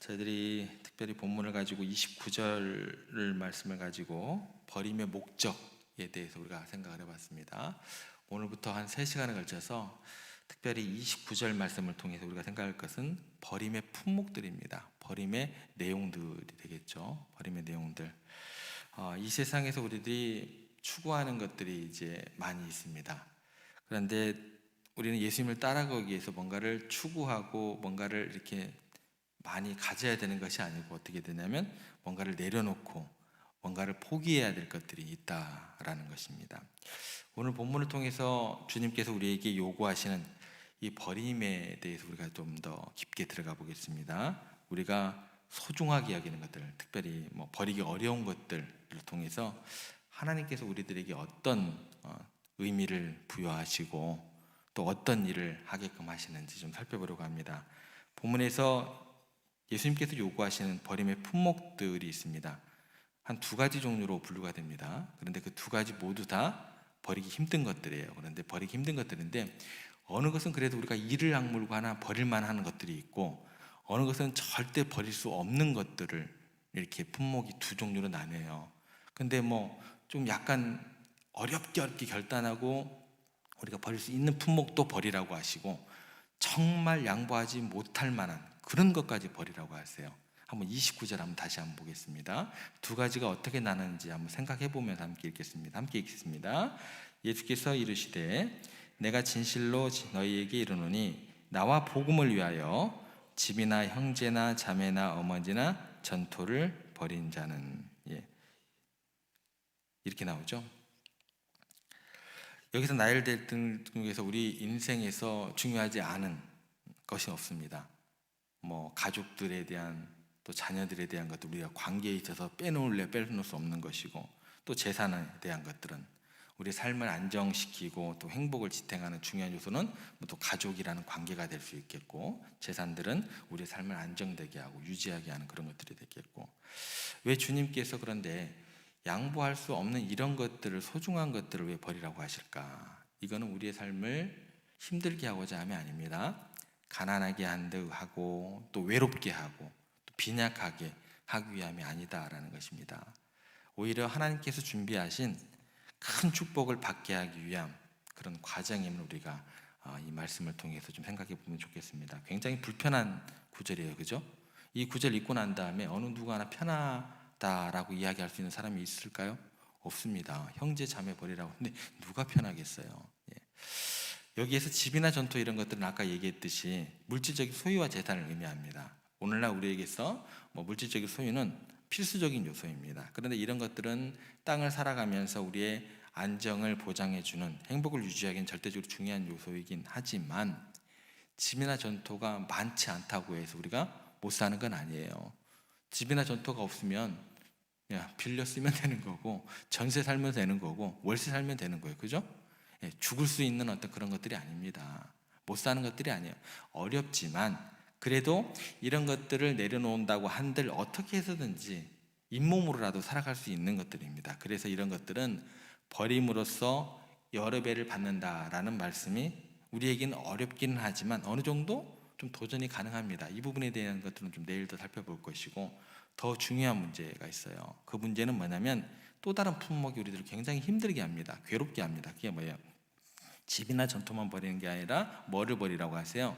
저희들이 특별히 본문을 가지고 29절 말씀을 가지고 버림의 목적에 대해서 우리가 생각을 해봤습니다. 오늘부터 한 3시간에 걸쳐서 특별히 29절 말씀을 통해서 우리가 생각할 것은 버림의 품목들입니다. 버림의 내용들이 되겠죠. 버림의 내용들. 이 세상에서 우리들이 추구하는 것들이 이제 많이 있습니다. 그런데 우리는 예수님을 따라가기 위해서 뭔가를 추구하고 뭔가를 이렇게 많이 가져야 되는 것이 아니고 어떻게 되냐면 뭔가를 내려놓고 뭔가를 포기해야 될 것들이 있다라는 것입니다. 오늘 본문을 통해서 주님께서 우리에게 요구하시는 이 버림에 대해서 우리가 좀 더 깊게 들어가 보겠습니다. 우리가 소중하게 여기는 것들, 특별히 버리기 어려운 것들을 통해서 하나님께서 우리들에게 어떤 의미를 부여하시고 또 어떤 일을 하게끔 하시는지 좀 살펴보려고 합니다. 본문에서 예수님께서 요구하시는 버림의 품목들이 있습니다. 한 2가지 종류로 분류가 됩니다. 그런데 그 2가지 모두 다 버리기 힘든 것들이에요. 그런데 버리기 힘든 것들인데 어느 것은 그래도 우리가 이를 악물고 하나 버릴만 하는 것들이 있고 어느 것은 절대 버릴 수 없는 것들을 이렇게 품목이 2 종류로 나뉘어요. 근데 좀 약간 어렵게 결단하고 우리가 버릴 수 있는 품목도 버리라고 하시고 정말 양보하지 못할 만한 그런 것까지 버리라고 하세요. 한번 29절 한번 다시 한번 보겠습니다. 2가지가 어떻게 나누는지 한번 생각해 보면서 함께 읽겠습니다. 함께 읽겠습니다. 예수께서 이르시되 내가 진실로 너희에게 이르노니 나와 복음을 위하여 집이나 형제나 자매나 어머니나 전토를 벌인 자는 이렇게 나오죠. 여기서 나열 등에서 우리 인생에서 중요하지 않은 것이 없습니다. 가족들에 대한 또 자녀들에 대한 것도 우리가 관계에 있어서 빼놓을 수 없는 것이고 또 재산에 대한 것들은 우리 삶을 안정시키고 또 행복을 지탱하는 중요한 요소는 또 가족이라는 관계가 될 수 있겠고 재산들은 우리 삶을 안정되게 하고 유지하게 하는 그런 것들이 되겠고 왜 주님께서 그런데 양보할 수 없는 이런 것들을 소중한 것들을 왜 버리라고 하실까? 이거는 우리의 삶을 힘들게 하고자 함이 아닙니다. 가난하게 하고 또 외롭게 하고 또 빈약하게 하기 위함이 아니다라는 것입니다. 오히려 하나님께서 준비하신 큰 축복을 받게 하기 위함 그런 과정임을 우리가 이 말씀을 통해서 좀 생각해 보면 좋겠습니다. 굉장히 불편한 구절이에요, 그죠? 이 구절 읽고 난 다음에 어느 누구 하나 편하다라고 이야기할 수 있는 사람이 있을까요? 없습니다. 형제 자매 버리라고 근데 누가 편하겠어요? 여기에서 집이나 전토 이런 것들은 아까 얘기했듯이 물질적인 소유와 재산을 의미합니다. 오늘날 우리에게서 물질적인 소유는 필수적인 요소입니다. 그런데 이런 것들은 땅을 살아가면서 우리의 안정을 보장해주는 행복을 유지하기엔 절대적으로 중요한 요소이긴 하지만 집이나 전토가 많지 않다고 해서 우리가 못 사는 건 아니에요. 집이나 전토가 없으면 빌려 쓰면 되는 거고 전세 살면 되는 거고 월세 살면 되는 거예요. 그죠? 죽을 수 있는 어떤 그런 것들이 아닙니다. 못 사는 것들이 아니에요. 어렵지만 그래도 이런 것들을 내려놓는다고 한들 어떻게 해서든지 잇몸으로라도 살아갈 수 있는 것들입니다. 그래서 이런 것들은 버림으로써 여러 배를 받는다라는 말씀이 우리에게는 어렵기는 하지만 어느 정도 좀 도전이 가능합니다. 이 부분에 대한 것들은 좀 내일 더 살펴볼 것이고 더 중요한 문제가 있어요. 그 문제는 뭐냐면 또 다른 품목이 우리들을 굉장히 힘들게 합니다. 괴롭게 합니다. 그게 뭐예요? 집이나 전토만 버리는 게 아니라 뭐를 버리라고 하세요?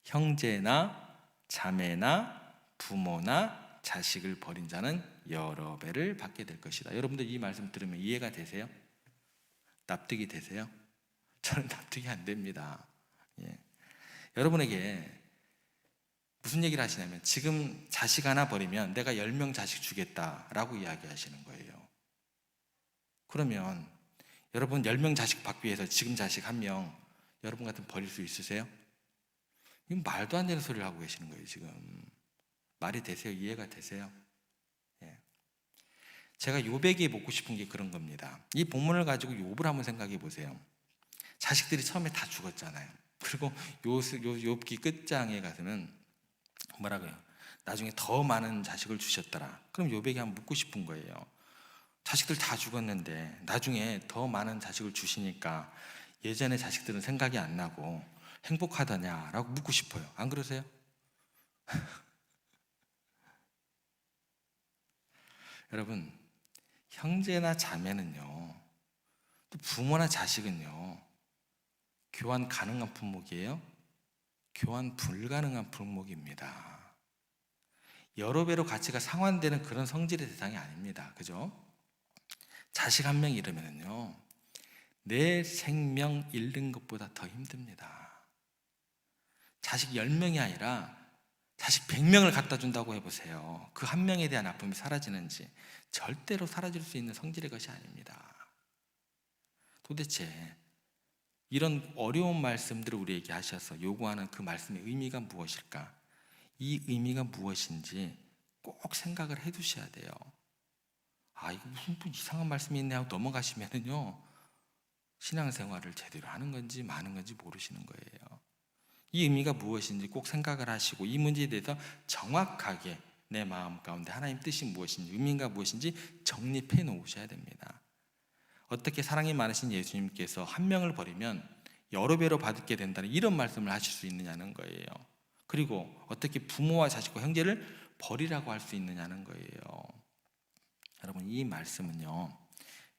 형제나 자매나 부모나 자식을 버린 자는 여러 배를 받게 될 것이다. 여러분들 이 말씀 들으면 이해가 되세요? 납득이 되세요? 저는 납득이 안 됩니다. 여러분에게 무슨 얘기를 하시냐면 지금 자식 하나 버리면 내가 10명 자식 주겠다라고 이야기하시는 거예요. 그러면 여러분 10명 자식 받기 위해서 지금 자식 1명 여러분 같으면 버릴 수 있으세요? 이건 말도 안 되는 소리를 하고 계시는 거예요. 지금 말이 되세요? 이해가 되세요? 제가 욥에게 묻고 싶은 게 그런 겁니다. 이 본문을 가지고 욥을 한번 생각해 보세요. 자식들이 처음에 다 죽었잖아요. 그리고 욥기 끝장에 가서는 뭐라고요? 나중에 더 많은 자식을 주셨더라. 그럼 욥에게 한번 묻고 싶은 거예요. 자식들 다 죽었는데 나중에 더 많은 자식을 주시니까 예전의 자식들은 생각이 안 나고 행복하더냐라고 묻고 싶어요. 안 그러세요? 여러분, 형제나 자매는요, 또 부모나 자식은요, 교환 가능한 품목이에요? 교환 불가능한 품목입니다. 여러 배로 가치가 상환되는 그런 성질의 대상이 아닙니다. 그죠? 자식 한 명 잃으면요, 내 생명 잃는 것보다 더 힘듭니다. 자식 10명이 아니라 자식 100명을 갖다 준다고 해보세요. 그 한 명에 대한 아픔이 사라지는지. 절대로 사라질 수 있는 성질의 것이 아닙니다. 도대체 이런 어려운 말씀들을 우리에게 하셔서 요구하는 그 말씀의 의미가 무엇일까? 이 의미가 무엇인지 꼭 생각을 해 두셔야 돼요. 이거 무슨 또 이상한 말씀이 있네 하고 넘어가시면은요, 신앙생활을 제대로 하는 건지 마는 건지 모르시는 거예요. 이 의미가 무엇인지 꼭 생각을 하시고, 이 문제에 대해서 정확하게 내 마음 가운데 하나님 뜻이 무엇인지, 의미가 무엇인지 정립해 놓으셔야 됩니다. 어떻게 사랑이 많으신 예수님께서 한 명을 버리면 여러 배로 받게 된다는 이런 말씀을 하실 수 있느냐는 거예요. 그리고 어떻게 부모와 자식과 형제를 버리라고 할 수 있느냐는 거예요. 여러분, 이 말씀은요,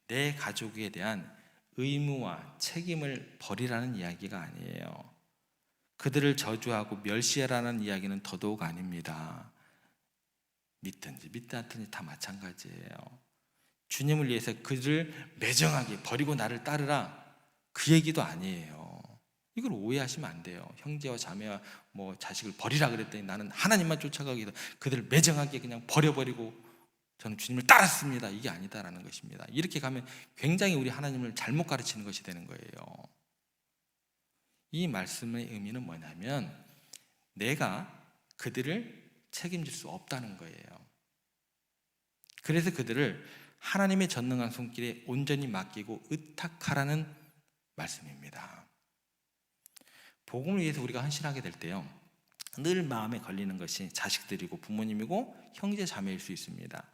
내 가족에 대한 의무와 책임을 버리라는 이야기가 아니에요. 그들을 저주하고 멸시하라는 이야기는 더더욱 아닙니다. 믿든지 믿지 않든지 다 마찬가지예요. 주님을 위해서 그들을 매정하게 버리고 나를 따르라, 그 얘기도 아니에요. 이걸 오해하시면 안 돼요. 형제와 자매와 자식을 버리라 그랬더니 나는 하나님만 쫓아가기 위해서 그들을 매정하게 그냥 버려버리고 저는 주님을 따랐습니다, 이게 아니다라는 것입니다. 이렇게 가면 굉장히 우리 하나님을 잘못 가르치는 것이 되는 거예요. 이 말씀의 의미는 뭐냐면, 내가 그들을 책임질 수 없다는 거예요. 그래서 그들을 하나님의 전능한 손길에 온전히 맡기고 의탁하라는 말씀입니다. 복음을 위해서 우리가 헌신하게 될 때요, 늘 마음에 걸리는 것이 자식들이고 부모님이고 형제 자매일 수 있습니다.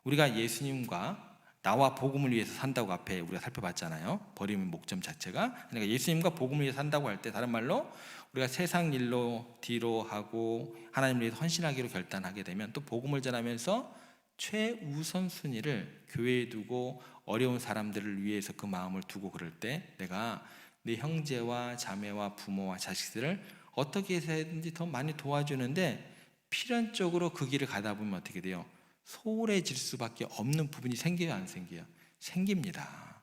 우리가 예수님과 나와 복음을 위해서 산다고 앞에 우리가 살펴봤잖아요. 버림의 목점 자체가, 그러니까 예수님과 복음을 위해서 산다고 할 때, 다른 말로 우리가 세상 일로 뒤로 하고 하나님을 위해서 헌신하기로 결단하게 되면, 또 복음을 전하면서 최우선 순위를 교회에 두고 어려운 사람들을 위해서 그 마음을 두고 그럴 때, 내가 내 형제와 자매와 부모와 자식들을 어떻게 해서든지 더 많이 도와주는데, 필연적으로 그 길을 가다 보면 어떻게 돼요? 소홀해질 수밖에 없는 부분이 생겨요, 안 생겨요? 생깁니다.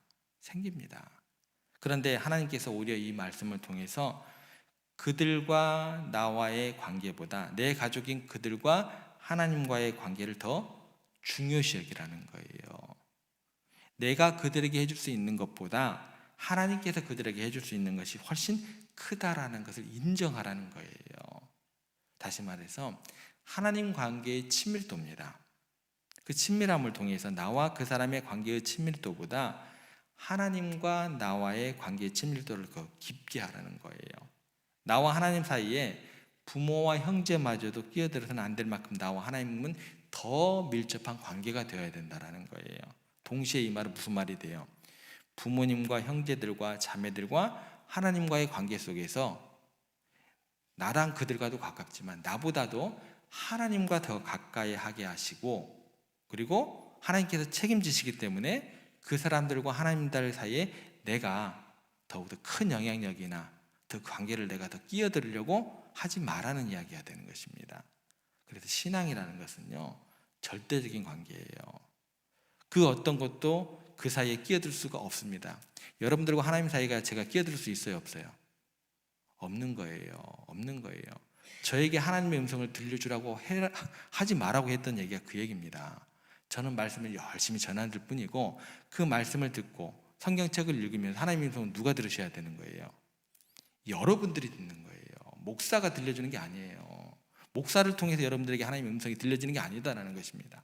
그런데 하나님께서 오히려 이 말씀을 통해서 그들과 나와의 관계보다 내 가족인 그들과 하나님과의 관계를 더 중요시 여기라는 거예요. 내가 그들에게 해줄 수 있는 것보다 하나님께서 그들에게 해줄 수 있는 것이 훨씬 크다라는 것을 인정하라는 거예요. 다시 말해서 하나님 관계의 친밀도입니다. 그 친밀함을 통해서 나와 그 사람의 관계의 친밀도보다 하나님과 나와의 관계의 친밀도를 더 깊게 하라는 거예요. 나와 하나님 사이에 부모와 형제마저도 끼어들어서는 안 될 만큼 나와 하나님은 더 밀접한 관계가 되어야 된다는 거예요. 동시에 이 말은 무슨 말이 돼요? 부모님과 형제들과 자매들과 하나님과의 관계 속에서 나랑 그들과도 가깝지만 나보다도 하나님과 더 가까이 하게 하시고, 그리고 하나님께서 책임지시기 때문에 그 사람들과 하나님들 사이에 내가 더욱더 큰 영향력이나 더 관계를 내가 더 끼어들으려고 하지 말라는 이야기가 되는 것입니다. 그래서 신앙이라는 것은요, 절대적인 관계예요. 그 어떤 것도 그 사이에 끼어들 수가 없습니다. 여러분들과 하나님 사이가 제가 끼어들 수 있어요, 없어요? 없는 거예요. 저에게 하나님의 음성을 들려주라고 하지 말라고 했던 얘기가 그 얘기입니다. 저는 말씀을 열심히 전하는 뿐이고, 그 말씀을 듣고 성경책을 읽으면서 하나님의 음성을 누가 들으셔야 되는 거예요? 여러분들이 듣는 거예요. 목사가 들려주는 게 아니에요. 목사를 통해서 여러분들에게 하나님의 음성이 들려지는 게 아니다라는 것입니다.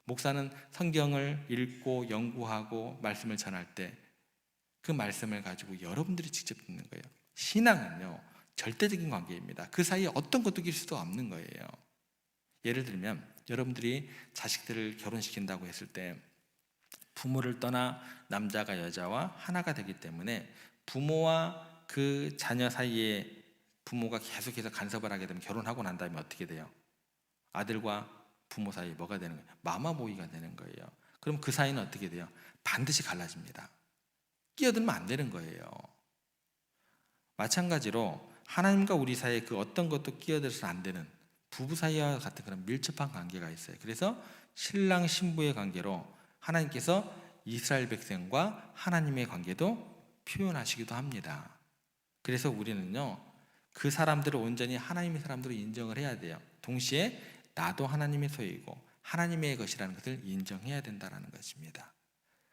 목사는 성경을 읽고 연구하고 말씀을 전할 때 그 말씀을 가지고 여러분들이 직접 듣는 거예요. 신앙은요, 절대적인 관계입니다. 그 사이에 어떤 것도 낄 수도 없는 거예요. 예를 들면 여러분들이 자식들을 결혼시킨다고 했을 때, 부모를 떠나 남자가 여자와 하나가 되기 때문에 부모와 그 자녀 사이에 부모가 계속해서 간섭을 하게 되면, 결혼하고 난 다음에 어떻게 돼요? 아들과 부모 사이 뭐가 되는 거예요? 마마보이가 되는 거예요. 그럼 그 사이는 어떻게 돼요? 반드시 갈라집니다. 끼어들면 안 되는 거예요. 마찬가지로 하나님과 우리 사이에 그 어떤 것도 끼어들어서는 안 되는 부부 사이와 같은 그런 밀접한 관계가 있어요. 그래서 신랑 신부의 관계로 하나님께서 이스라엘 백성과 하나님의 관계도 표현하시기도 합니다. 그래서 우리는요, 그 사람들을 온전히 하나님의 사람들로 인정을 해야 돼요. 동시에 나도 하나님의 소유이고 하나님의 것이라는 것을 인정해야 된다는 것입니다.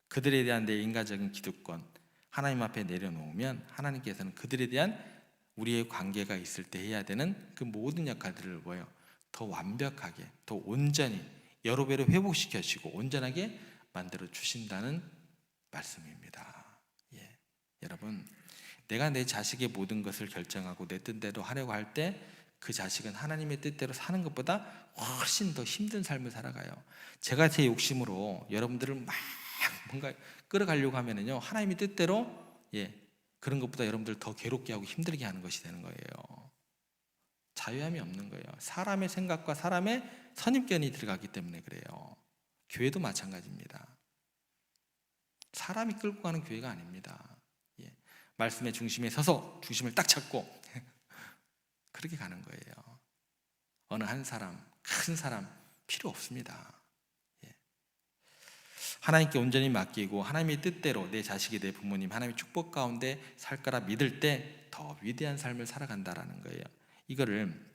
그들에 대한 내 인간적인 기득권 하나님 앞에 내려놓으면 하나님께서는 그들에 대한 우리의 관계가 있을 때 해야 되는 그 모든 역할들을 뭐예요? 더 완벽하게, 더 온전히 여러 배로 회복시켜주시고 온전하게 만들어 주신다는 말씀입니다. 예. 여러분, 내가 내 자식의 모든 것을 결정하고 내 뜻대로 하려고 할 때 그 자식은 하나님의 뜻대로 사는 것보다 훨씬 더 힘든 삶을 살아가요. 제가 제 욕심으로 여러분들을 막 뭔가 끌어가려고 하면은요, 하나님의 뜻대로 그런 것보다 여러분들 더 괴롭게 하고 힘들게 하는 것이 되는 거예요. 자유함이 없는 거예요. 사람의 생각과 사람의 선입견이 들어가기 때문에 그래요. 교회도 마찬가지입니다. 사람이 끌고 가는 교회가 아닙니다. 말씀의 중심에 서서 중심을 딱 잡고 그렇게 가는 거예요. 어느 한 사람, 큰 사람 필요 없습니다. 하나님께 온전히 맡기고 하나님의 뜻대로 내 자식이 내 부모님 하나님의 축복 가운데 살 거라 믿을 때 더 위대한 삶을 살아간다라는 거예요. 이거를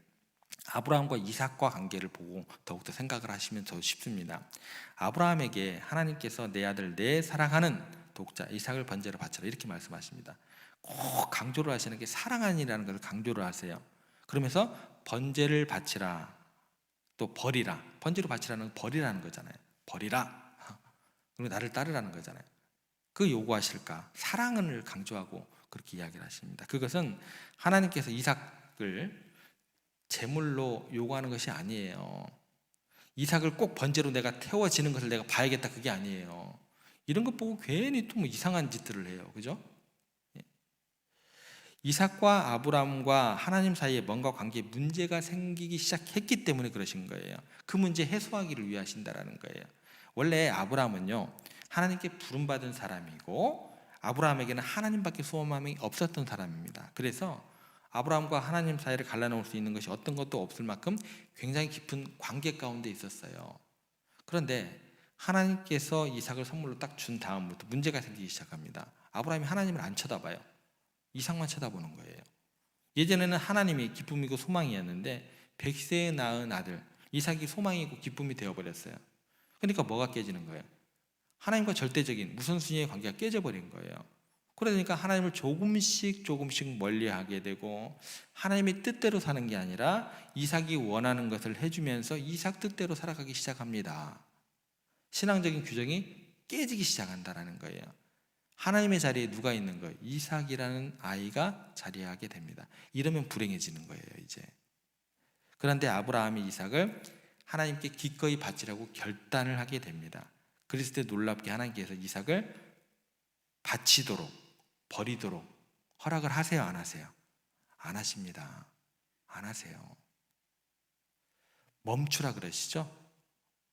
아브라함과 이삭과 관계를 보고 더욱더 생각을 하시면 더 쉽습니다. 아브라함에게 하나님께서 내 아들 내 사랑하는 독자 이삭을 번제로 바쳐라 이렇게 말씀하십니다. 꼭 강조를 하시는 게 사랑하니라는 것을 강조를 하세요. 그러면서 번제를 바치라 또 버리라, 번제로 바치라는 건 버리라는 거잖아요. 버리라, 그리고 나를 따르라는 거잖아요. 그 요구하실까? 사랑을 강조하고 그렇게 이야기를 하십니다. 그것은 하나님께서 이삭을 제물로 요구하는 것이 아니에요. 이삭을 꼭 번제로 내가 태워지는 것을 내가 봐야겠다, 그게 아니에요. 이런 것 보고 괜히 또 뭐 이상한 짓들을 해요. 그죠? 이삭과 아브라함과 하나님 사이에 뭔가 관계에 문제가 생기기 시작했기 때문에 그러신 거예요. 그 문제 해소하기를 위하신다라는 거예요. 원래 아브라함은요, 하나님께 부름받은 사람이고 아브라함에게는 하나님밖에 소망이 없었던 사람입니다. 그래서 아브라함과 하나님 사이를 갈라놓을 수 있는 것이 어떤 것도 없을 만큼 굉장히 깊은 관계 가운데 있었어요. 그런데 하나님께서 이삭을 선물로 딱 준 다음부터 문제가 생기기 시작합니다. 아브라함이 하나님을 안 쳐다봐요. 이삭만 쳐다보는 거예요. 예전에는 하나님이 기쁨이고 소망이었는데 100세에 낳은 아들 이삭이 소망이고 기쁨이 되어버렸어요. 그러니까 뭐가 깨지는 거예요? 하나님과 절대적인 우선순위의 관계가 깨져버린 거예요. 그러니까 하나님을 조금씩 멀리하게 되고 하나님의 뜻대로 사는 게 아니라 이삭이 원하는 것을 해주면서 이삭 뜻대로 살아가기 시작합니다. 신앙적인 규정이 깨지기 시작한다는 거예요. 하나님의 자리에 누가 있는 거예요? 이삭이라는 아이가 자리하게 됩니다. 이러면 불행해지는 거예요, 이제. 그런데 아브라함이 이삭을 하나님께 기꺼이 바치라고 결단을 하게 됩니다. 그랬을 때 놀랍게 하나님께서 이삭을 바치도록, 버리도록 허락을 하세요, 안 하세요? 안 하십니다. 안 하세요. 멈추라 그러시죠?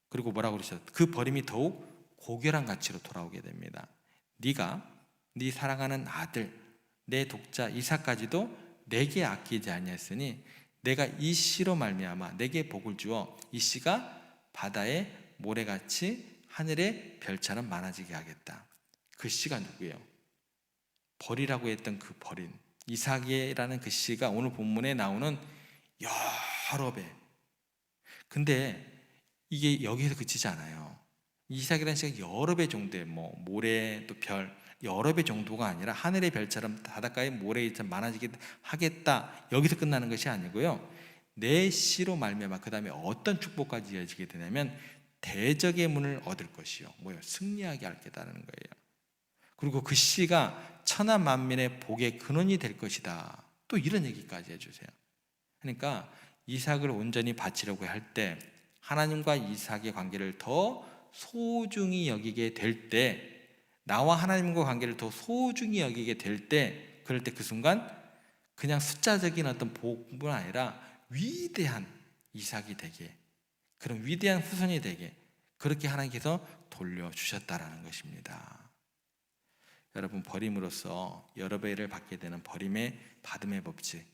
그리고 뭐라고 그러셨어요? 그 버림이 더욱 고결한 가치로 돌아오게 됩니다. 네가 네 사랑하는 아들 내 독자 이삭까지도 내게 아끼지 아니했으니 내가 이 씨로 말미암아 내게 복을 주어 이 씨가 바다의 모래같이 하늘의 별처럼 많아지게 하겠다. 그 씨가 누구예요? 버리라고 했던 그 버린 이삭이라는 그 씨가 오늘 본문에 나오는 여러 배. 근데 이게 여기서 그치지 않아요. 이삭이라는 씨가 여러 배 정도의 모래 또 별 여러 배 정도가 아니라 하늘의 별처럼 바닷가의 모래처럼 많아지게 하겠다. 여기서 끝나는 것이 아니고요. 내 씨로 말미암아 그 다음에 어떤 축복까지 이어지게 되냐면 대적의 문을 얻을 것이요. 승리하게 하겠다는 거예요. 그리고 그 씨가 천하 만민의 복의 근원이 될 것이다. 또 이런 얘기까지 해주세요. 그러니까 이삭을 온전히 바치려고 할 때 하나님과 이삭의 관계를 더 소중히 여기게 될 때, 나와 하나님과 관계를 더 소중히 여기게 될 때, 그럴 때 그 순간 그냥 숫자적인 어떤 복뿐 아니라 위대한 이삭이 되게 그런 위대한 후손이 되게 그렇게 하나님께서 돌려주셨다라는 것입니다. 여러분, 버림으로써 여러 배를 받게 되는 버림의 받음의 법칙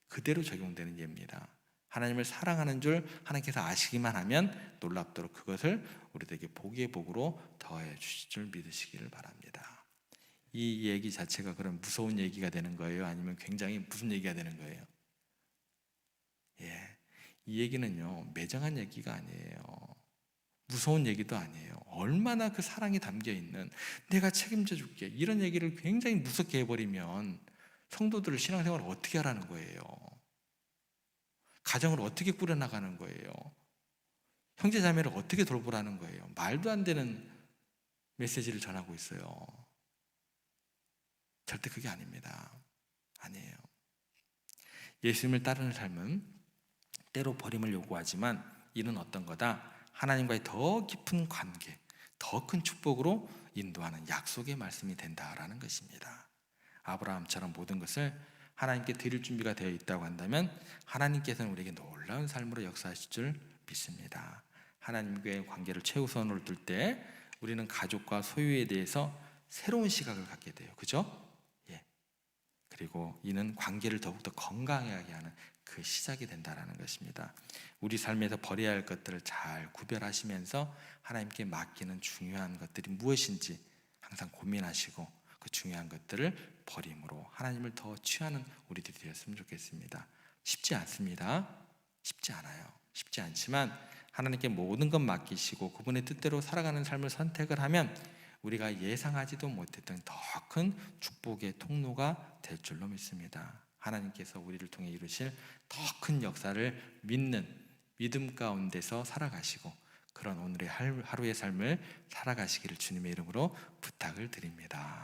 그대로 적용되는 예입니다. 하나님을 사랑하는 줄 하나님께서 아시기만 하면 놀랍도록 그것을 우리들에게 복의 복으로 더해 주실 줄 믿으시기를 바랍니다. 이 얘기 자체가 그런 무서운 얘기가 되는 거예요? 아니면 굉장히 무슨 얘기가 되는 거예요? 이 얘기는요, 매정한 얘기가 아니에요. 무서운 얘기도 아니에요. 얼마나 그 사랑이 담겨있는, 내가 책임져 줄게, 이런 얘기를 굉장히 무섭게 해버리면 성도들을 신앙생활을 어떻게 하라는 거예요? 가정을 어떻게 꾸려나가는 거예요? 형제자매를 어떻게 돌보라는 거예요? 말도 안 되는 메시지를 전하고 있어요. 절대 그게 아닙니다. 아니에요. 예수님을 따르는 삶은 때로 버림을 요구하지만 이는 어떤 거다? 하나님과의 더 깊은 관계, 더 큰 축복으로 인도하는 약속의 말씀이 된다라는 것입니다. 아브라함처럼 모든 것을 하나님께 드릴 준비가 되어 있다고 한다면 하나님께서는 우리에게 놀라운 삶으로 역사하실 줄 믿습니다. 하나님과의 관계를 최우선으로 둘 때 우리는 가족과 소유에 대해서 새로운 시각을 갖게 돼요. 그죠? 그리고 이는 관계를 더욱더 건강하게 하는 그 시작이 된다는 것입니다. 우리 삶에서 버려야 할 것들을 잘 구별하시면서 하나님께 맡기는 중요한 것들이 무엇인지 항상 고민하시고 그 중요한 것들을 버림으로 하나님을 더 취하는 우리들이 되었으면 좋겠습니다. 쉽지 않습니다. 쉽지 않아요. 쉽지 않지만 하나님께 모든 것 맡기시고 그분의 뜻대로 살아가는 삶을 선택을 하면 우리가 예상하지도 못했던 더 큰 축복의 통로가 될 줄로 믿습니다. 하나님께서 우리를 통해 이루실 더 큰 역사를 믿는 믿음 가운데서 살아가시고 그런 오늘의 하루의 삶을 살아가시기를 주님의 이름으로 부탁을 드립니다.